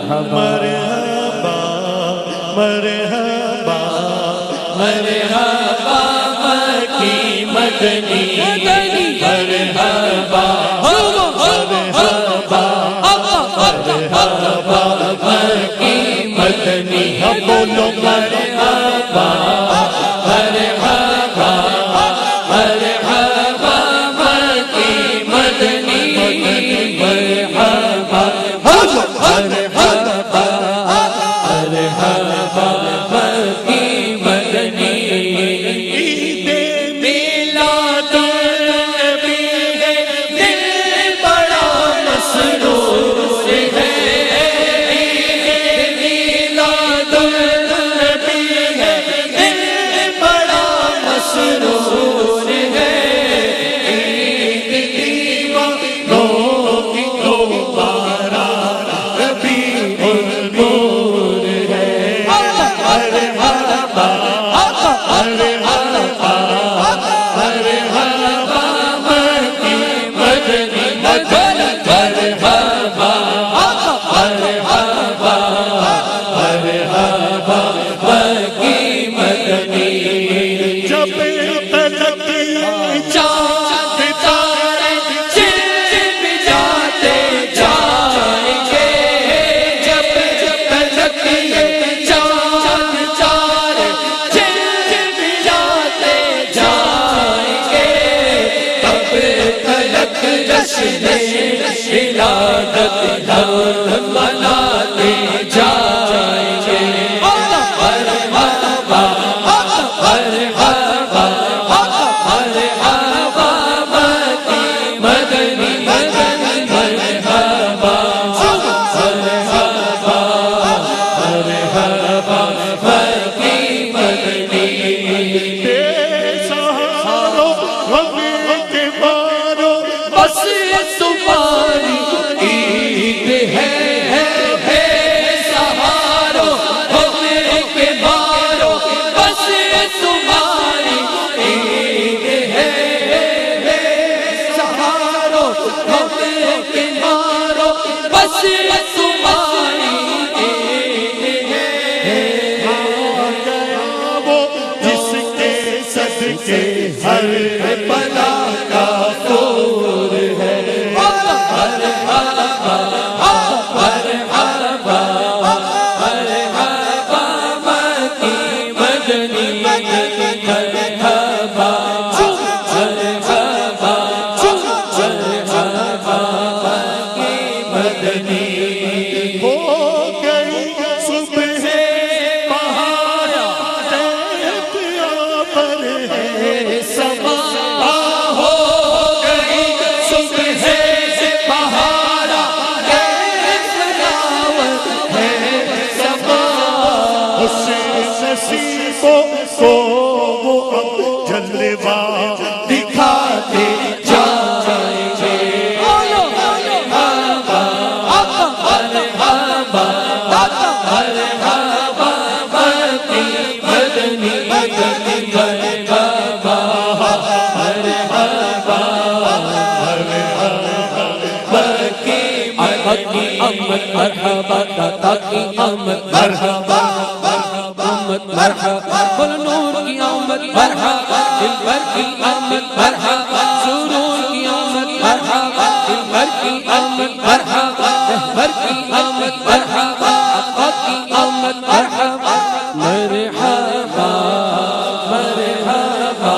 مرحبا مرحبا مرحبا مکی مدنی مرحبا مرحبا مرحبا مکی مدنی بولو مرحبا مرحبا مرحبا مکی مدنی مرحبا مرحبا مرحبا مکی مدنی عید میلاد النبی ہے دل بڑا مسرور ہے میلاد النبی ہے دل بڑا مسرور ہے عید دیوانوں کی دوبارہ ربیع النور ہے مرحبا مرحبا مرحبا مکی مدنی مرحبا مرحبا مرحبا مکی مدنی جب تلک چاند تارے چم جاتے جائیں گے جب تلک چاند تارے چم جاتے جائیں گے تب تلک جشن ولادت ہم مناتے جائیں گے مرحبا مرحبا مرحبا مکی مدنی مرحبا مرحبا مرحبا مکی مدنی بے سہارو غم کے مارو بس تمہاری عید ہے بے سہارو غم کے مارو بس تمہاری عید ہے بے سہارو غم کے مارو بس تمہاری عید ہے وہ جس کے صدقے ہر بلا کا پور ہے مرحبا مرحبا مرحبا مکی مدنی مرحبا مرحبا مرحبا مکی مدنی ہو گئی صبح بہار پر ہے سما ہو گئی صبح بہارا فلاوت ہے سما اس نصیبوں کو وہ اب جلوہ دکھاتے جائیں گے مرحبا مرحبا مرحبا مکی مدنی مرحبا مرحبا مکی مدنی مرحبا داتا کی آمد مرحبا مرحبا بل نور کی آمد مرحبا دلبر کی آمد مرحبا سرور کی آمد مرحبا دلبر کی آمد مرحبا رہبر کی آمد مرحبا آقا کی آمد مرحبا مرحبا مرحبا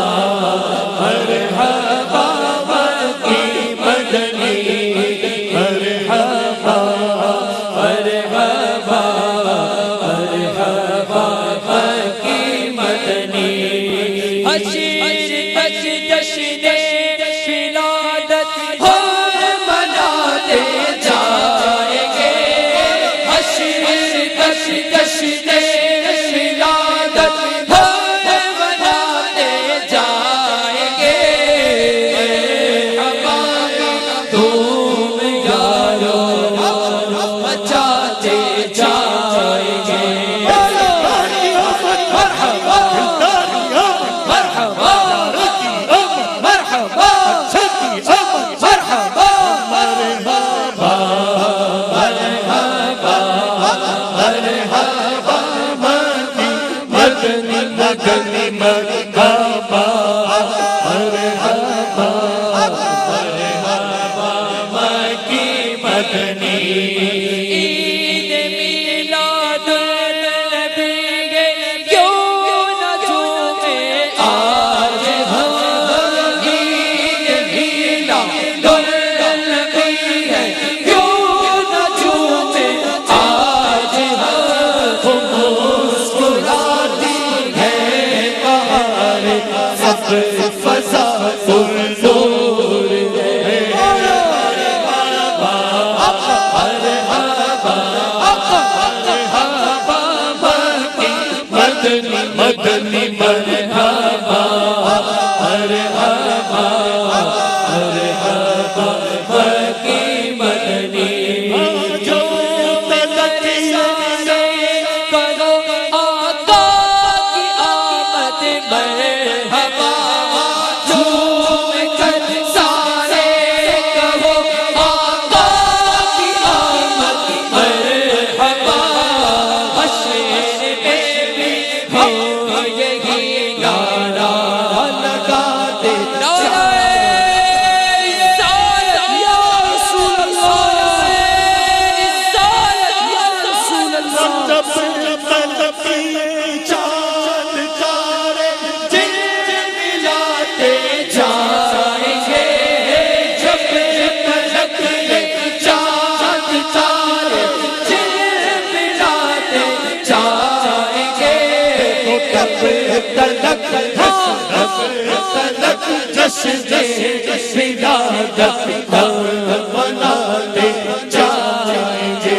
مرحبا مکی مدنی مرحبا مرحبا مرحبا مکی مدنی حشیر تک جشن ولادت ہم مناتے جائیں گے حشیر تک جشن ولادت ہم مناتے جائیں گے مرحبا تم یارو مچاتے جائیں گے مرحبا مرحبا مرحبا مرحبا مرحبا مرحبا تلک تلک جشن ولادت مناتے جائیں گے